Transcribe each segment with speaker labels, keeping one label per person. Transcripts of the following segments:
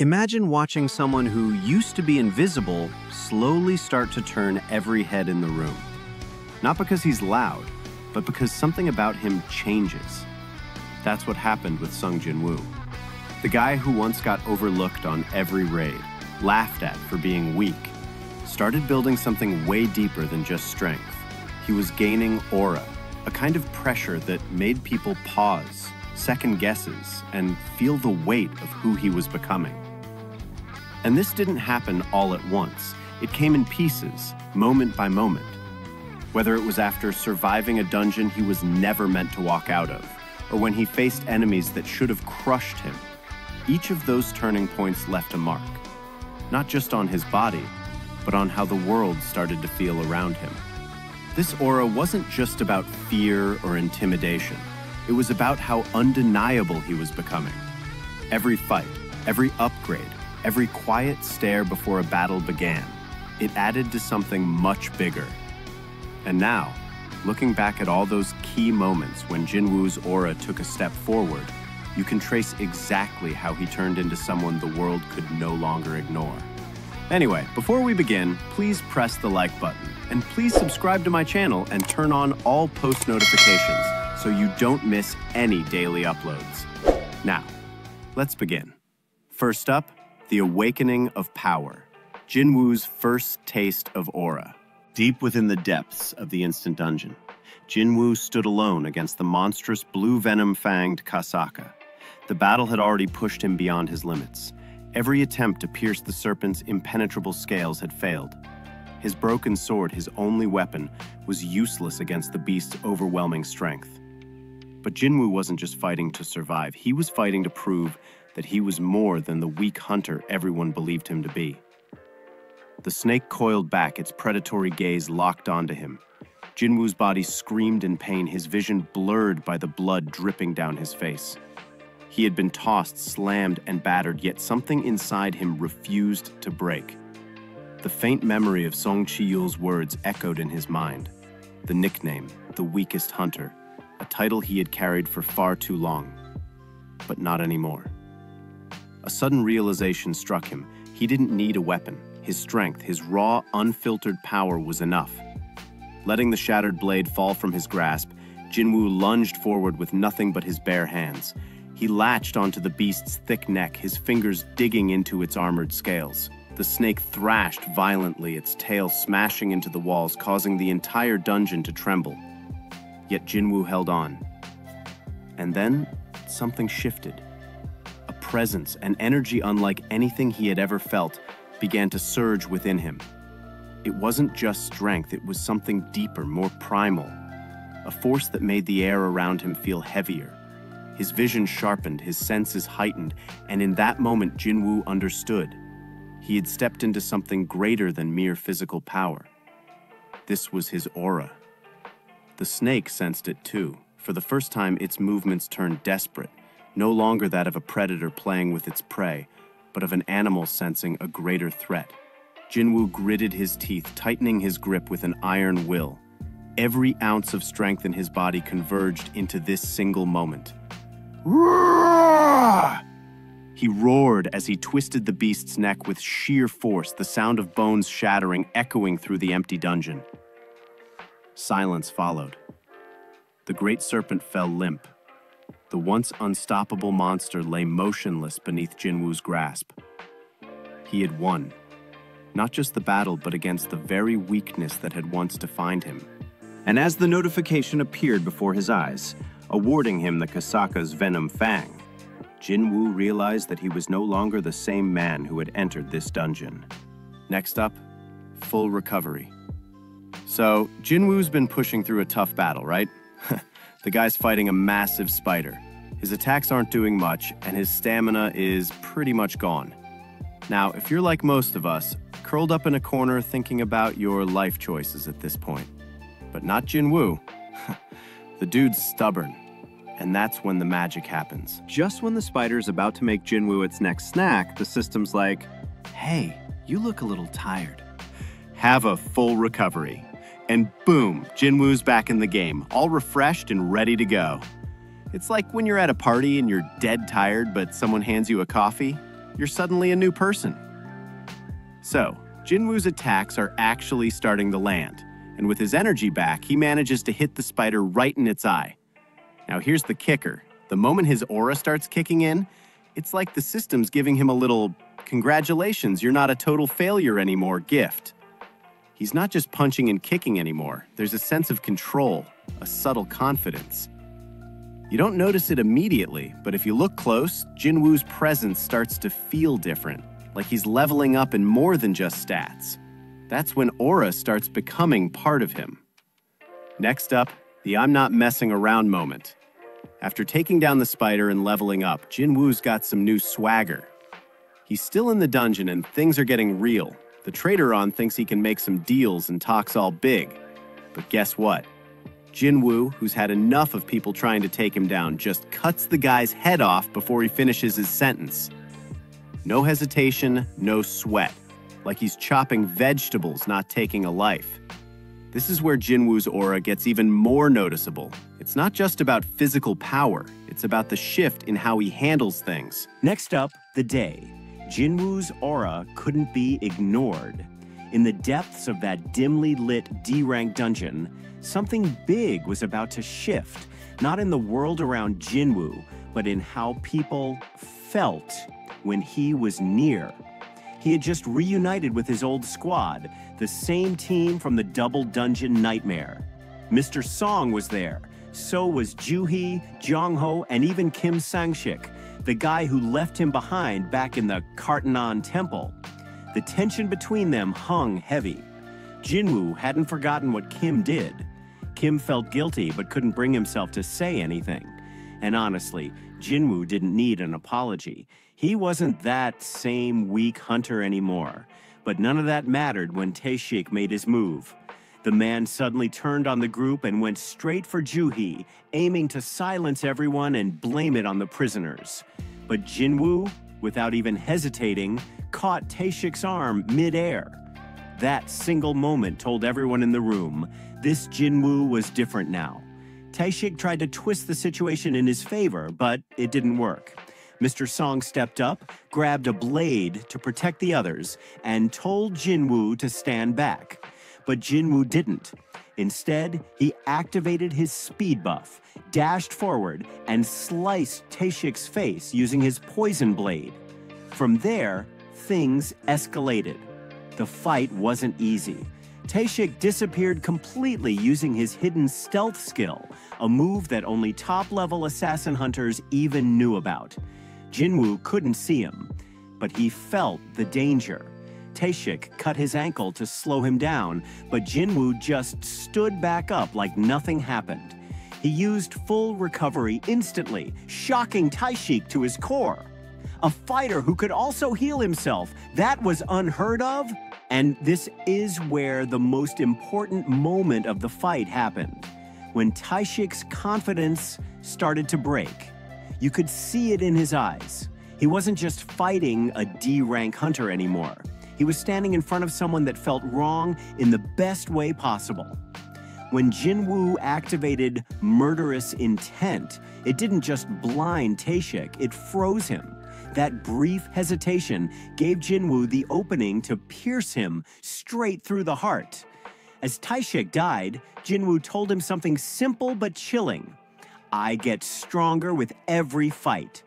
Speaker 1: Imagine watching someone who used to be invisible slowly start to turn every head in the room. Not because he's loud, but because something about him changes. That's what happened with Sung Jinwoo. The guy who once got overlooked on every raid, laughed at for being weak, started building something way deeper than just strength. He was gaining aura, a kind of pressure that made people pause, second guesses, and feel the weight of who he was becoming. And this didn't happen all at once. It came in pieces, moment by moment. Whether it was after surviving a dungeon he was never meant to walk out of, or when he faced enemies that should have crushed him, each of those turning points left a mark. Not just on his body, but on how the world started to feel around him. This aura wasn't just about fear or intimidation. It was about how undeniable he was becoming. Every fight, every upgrade, every quiet stare before a battle began, it added to something much bigger. And now, looking back at all those key moments when Jinwoo's aura took a step forward, you can trace exactly how he turned into someone the world could no longer ignore. Anyway, before we begin, please press the like button, and please subscribe to my channel and turn on all post notifications so you don't miss any daily uploads. Now, let's begin. First up, the awakening of power. Jinwoo's first taste of aura. Deep within the depths of the instant dungeon, Jinwoo stood alone against the monstrous blue venom-fanged Kasaka. The battle had already pushed him beyond his limits. Every attempt to pierce the serpent's impenetrable scales had failed. His broken sword, his only weapon, was useless against the beast's overwhelming strength. But Jinwoo wasn't just fighting to survive. He was fighting to prove that he was more than the weak hunter everyone believed him to be. The snake coiled back, its predatory gaze locked onto him. Jinwoo's body screamed in pain, his vision blurred by the blood dripping down his face. He had been tossed, slammed, and battered, yet something inside him refused to break. The faint memory of Song Chi-yul's words echoed in his mind. The nickname, the weakest hunter, a title he had carried for far too long. But not anymore. A sudden realization struck him. He didn't need a weapon. His strength, his raw, unfiltered power was enough. Letting the shattered blade fall from his grasp, Jinwoo lunged forward with nothing but his bare hands. He latched onto the beast's thick neck, his fingers digging into its armored scales. The snake thrashed violently, its tail smashing into the walls, causing the entire dungeon to tremble. Yet Jinwoo held on. And then, something shifted. A presence, an energy unlike anything he had ever felt, began to surge within him. It wasn't just strength, it was something deeper, more primal. A force that made the air around him feel heavier. His vision sharpened, his senses heightened, and in that moment Jinwoo understood. He had stepped into something greater than mere physical power. This was his aura. The snake sensed it too. For the first time, its movements turned desperate, no longer that of a predator playing with its prey, but of an animal sensing a greater threat. Jinwoo gritted his teeth, tightening his grip with an iron will. Every ounce of strength in his body converged into this single moment. Roar! He roared as he twisted the beast's neck with sheer force, the sound of bones shattering, echoing through the empty dungeon. Silence followed. The great serpent fell limp. The once unstoppable monster lay motionless beneath Jinwoo's grasp. He had won. Not just the battle, but against the very weakness that had once defined him. And as the notification appeared before his eyes, awarding him the Kasaka's venom fang, Jinwoo realized that he was no longer the same man who had entered this dungeon. Next up, full recovery. So, Jinwoo's been pushing through a tough battle, right? The guy's fighting a massive spider. His attacks aren't doing much, and his stamina is pretty much gone. Now, if you're like most of us, curled up in a corner thinking about your life choices at this point. But not Jinwoo. The dude's stubborn, and that's when the magic happens. Just when the spider's about to make Jinwoo its next snack, the system's like, hey, you look a little tired. Have a full recovery. And boom, Jinwoo's back in the game, all refreshed and ready to go. It's like when you're at a party and you're dead tired, but someone hands you a coffee. you're suddenly a new person. So, Jinwoo's attacks are actually starting to land, and with his energy back, he manages to hit the spider right in its eye. Now here's the kicker. The moment his aura starts kicking in, it's like the system's giving him a little "congratulations, you're not a total failure anymore" gift. He's not just punching and kicking anymore. There's a sense of control, a subtle confidence. You don't notice it immediately, but if you look close, Jinwoo's presence starts to feel different, like he's leveling up in more than just stats. That's when aura starts becoming part of him. Next up, the "I'm not messing around" moment. After taking down the spider and leveling up, Jinwoo's got some new swagger. He's still in the dungeon and things are getting real. The trader thinks he can make some deals and talks all big. But guess what? Jinwoo, who's had enough of people trying to take him down, just cuts the guy's head off before he finishes his sentence. No hesitation, no sweat. Like he's chopping vegetables, not taking a life. This is where Jinwoo's aura gets even more noticeable. It's not just about physical power, it's about the shift in how he handles things.
Speaker 2: Next up, the day. Jinwoo's aura couldn't be ignored. In the depths of that dimly lit D-rank dungeon, something big was about to shift, not in the world around Jinwoo, but in how people felt when he was near. He had just reunited with his old squad, the same team from the double dungeon nightmare. Mr. Song was there, so was Juhee, Jongho, and even Kim Sang-shik, the guy who left him behind back in the Kartanon Temple. The tension between them hung heavy. Jinwoo hadn't forgotten what Kim did. Kim felt guilty but couldn't bring himself to say anything. And honestly, Jinwoo didn't need an apology. He wasn't that same weak hunter anymore. But none of that mattered when Taeshik made his move. The man suddenly turned on the group and went straight for Juhee, aiming to silence everyone and blame it on the prisoners. But Jinwoo, without even hesitating, caught Taeshik's arm mid-air. That single moment told everyone in the room, this Jinwoo was different now. Taeshik tried to twist the situation in his favor, but it didn't work. Mr. Song stepped up, grabbed a blade to protect the others, and told Jinwoo to stand back. But Jinwoo didn't. Instead, he activated his speed buff, dashed forward, and sliced Taeshik's face using his poison blade. From there, things escalated. The fight wasn't easy. Taeshik disappeared completely using his hidden stealth skill, a move that only top-level assassin hunters even knew about. Jinwoo couldn't see him, but he felt the danger. Taeshik cut his ankle to slow him down, but Jinwoo just stood back up like nothing happened. He used full recovery instantly, shocking Taeshik to his core. A fighter who could also heal himself, that was unheard of? And this is where the most important moment of the fight happened, when Taeshik's confidence started to break. You could see it in his eyes. He wasn't just fighting a D-rank hunter anymore. He was standing in front of someone that felt wrong in the best way possible. When Jinwoo activated murderous intent, it didn't just blind Taeshik, it froze him. That brief hesitation gave Jinwoo the opening to pierce him straight through the heart. As Taeshik died, Jinwoo told him something simple but chilling. I get stronger with every fight.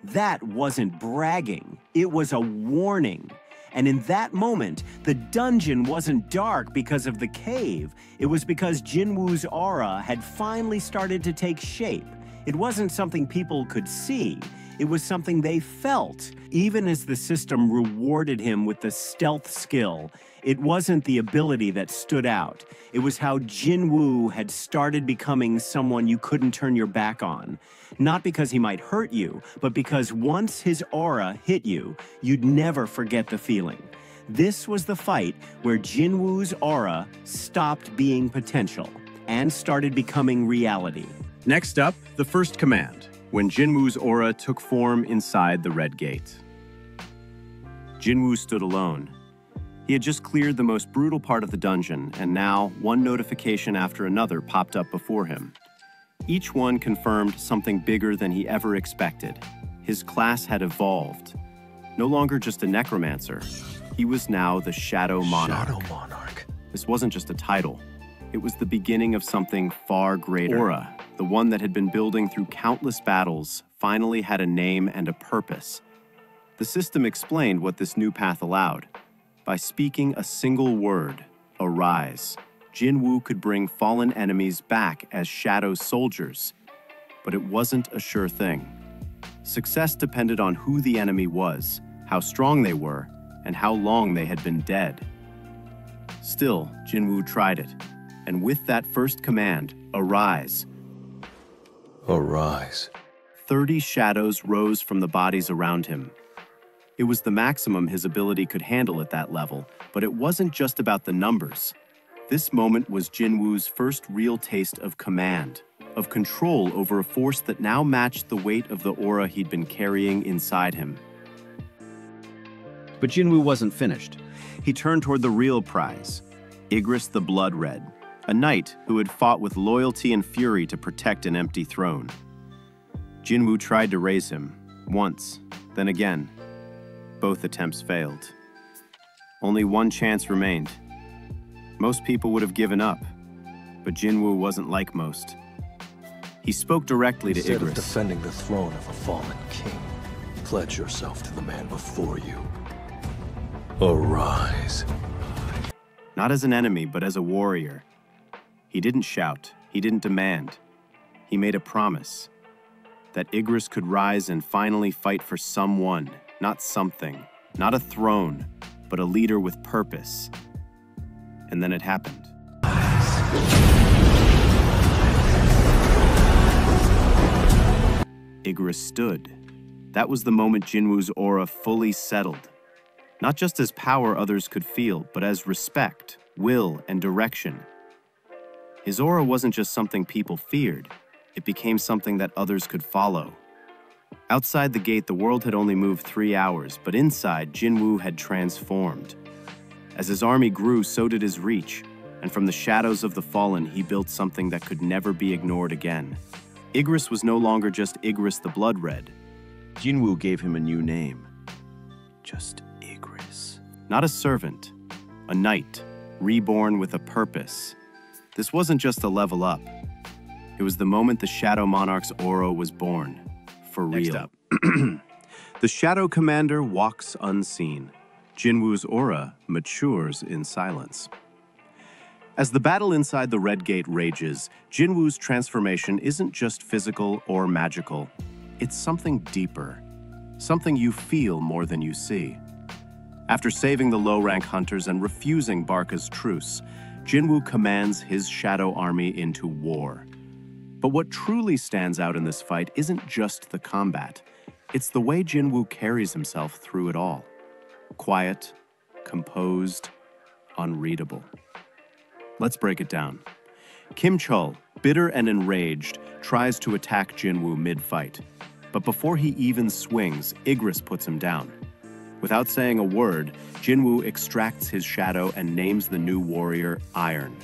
Speaker 2: That wasn't bragging, it was a warning. And in that moment, the dungeon wasn't dark because of the cave. It was because Jinwoo's aura had finally started to take shape. It wasn't something people could see. It was something they felt. Even as the system rewarded him with the stealth skill, it wasn't the ability that stood out. It was how Jinwoo had started becoming someone you couldn't turn your back on. Not because he might hurt you, but because once his aura hit you, you'd never forget the feeling. This was the fight where Jinwoo's aura stopped being potential and started becoming reality.
Speaker 1: Next up, the first command, when Jinwoo's aura took form inside the Red Gate. Jinwoo stood alone. He had just cleared the most brutal part of the dungeon, and now one notification after another popped up before him. Each one confirmed something bigger than he ever expected. His class had evolved. No longer just a necromancer, he was now the Shadow Monarch.
Speaker 3: Shadow Monarch.
Speaker 1: This wasn't just a title. It was the beginning of something far greater. Aura, the one that had been building through countless battles, finally had a name and a purpose. The system explained what this new path allowed. By speaking a single word, arise, Jinwoo could bring fallen enemies back as shadow soldiers. But it wasn't a sure thing. Success depended on who the enemy was, how strong they were, and how long they had been dead. Still, Jinwoo tried it, and with that first command, arise,
Speaker 3: Arise.
Speaker 1: 30 shadows rose from the bodies around him. It was the maximum his ability could handle at that level, but it wasn't just about the numbers. This moment was Jinwoo's first real taste of command, of control over a force that now matched the weight of the aura he'd been carrying inside him.
Speaker 4: But Jinwoo wasn't finished.
Speaker 1: He turned toward the real prize, Igris the Blood Red, a knight who had fought with loyalty and fury to protect an empty throne. Jinwoo tried to raise him, once, then again. Both attempts failed. Only one chance remained. Most people would have given up, but Jinwoo wasn't like most. He spoke directly to
Speaker 3: Instead
Speaker 1: Igris.
Speaker 3: of defending the throne of a fallen king, pledge yourself to the man before you. Arise.
Speaker 1: Not as an enemy, but as a warrior. He didn't shout, he didn't demand. He made a promise that Igris could rise and finally fight for someone, not something, not a throne, but a leader with purpose. And then it happened. Igris stood. That was the moment Jinwoo's aura fully settled. Not just as power others could feel, but as respect, will, and direction. His aura wasn't just something people feared. It became something that others could follow. Outside the gate, the world had only moved 3 hours, but inside, Jinwoo had transformed. As his army grew, so did his reach, and from the shadows of the fallen, he built something that could never be ignored again. Igris was no longer just Igris the Blood Red. Jinwoo gave him a new name. Just Igris. Not a servant, a knight, reborn with a purpose. This wasn't just a level up. It was the moment the Shadow Monarch's aura was born. For real.
Speaker 4: Next up.
Speaker 1: The Shadow Commander walks unseen. Jinwoo's aura matures in silence. As the battle inside the Red Gate rages, Jinwoo's transformation isn't just physical or magical. It's something deeper, something you feel more than you see. After saving the low-rank hunters and refusing Barca's truce, Jinwoo commands his shadow army into war. But what truly stands out in this fight isn't just the combat. It's the way Jinwoo carries himself through it all. Quiet, composed, unreadable. Let's break it down. Kim Chul, bitter and enraged, tries to attack Jinwoo mid-fight. But before he even swings, Igris puts him down. Without saying a word, Jinwoo extracts his shadow and names the new warrior Iron,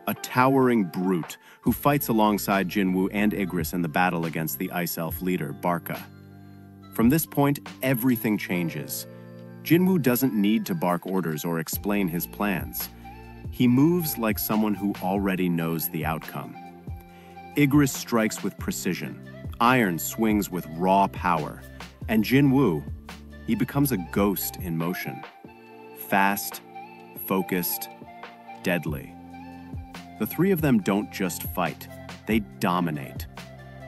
Speaker 1: a towering brute who fights alongside Jinwoo and Igris in the battle against the Ice Elf leader, Barca. From this point, everything changes. Jinwoo doesn't need to bark orders or explain his plans. He moves like someone who already knows the outcome. Igris strikes with precision. Iron swings with raw power. And Jinwoo, he becomes a ghost in motion. Fast, focused, deadly. The three of them don't just fight, they dominate.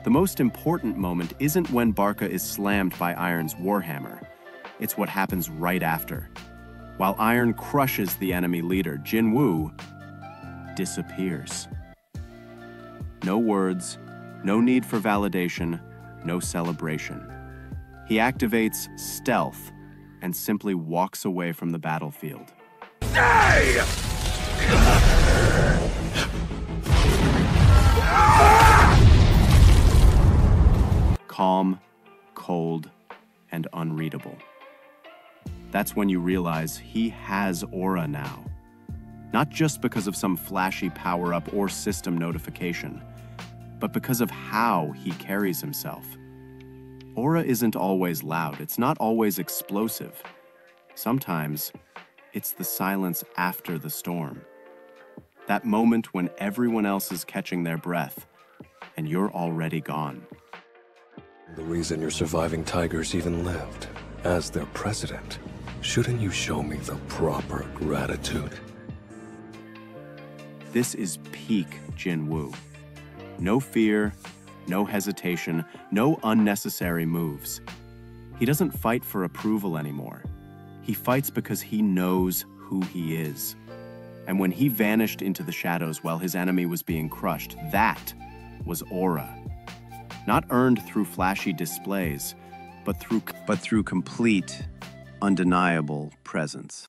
Speaker 1: The most important moment isn't when Barca is slammed by Iron's warhammer. It's what happens right after. While Iron crushes the enemy leader, Jinwoo disappears. No words, no need for validation, no celebration. He activates stealth and simply walks away from the battlefield. Calm, cold, and unreadable. That's when you realize he has aura now. Not just because of some flashy power-up or system notification, but because of how he carries himself. Aura isn't always loud. It's not always explosive. Sometimes it's the silence after the storm. That moment when everyone else is catching their breath and you're already gone.
Speaker 3: The reason your surviving tigers even lived. As their president, shouldn't you show me the proper gratitude?
Speaker 1: This is peak Jinwoo. No fear, no hesitation, no unnecessary moves. He doesn't fight for approval anymore. He fights because he knows who he is. And when he vanished into the shadows while his enemy was being crushed, that was aura. Not earned through flashy displays, but through complete, undeniable presence.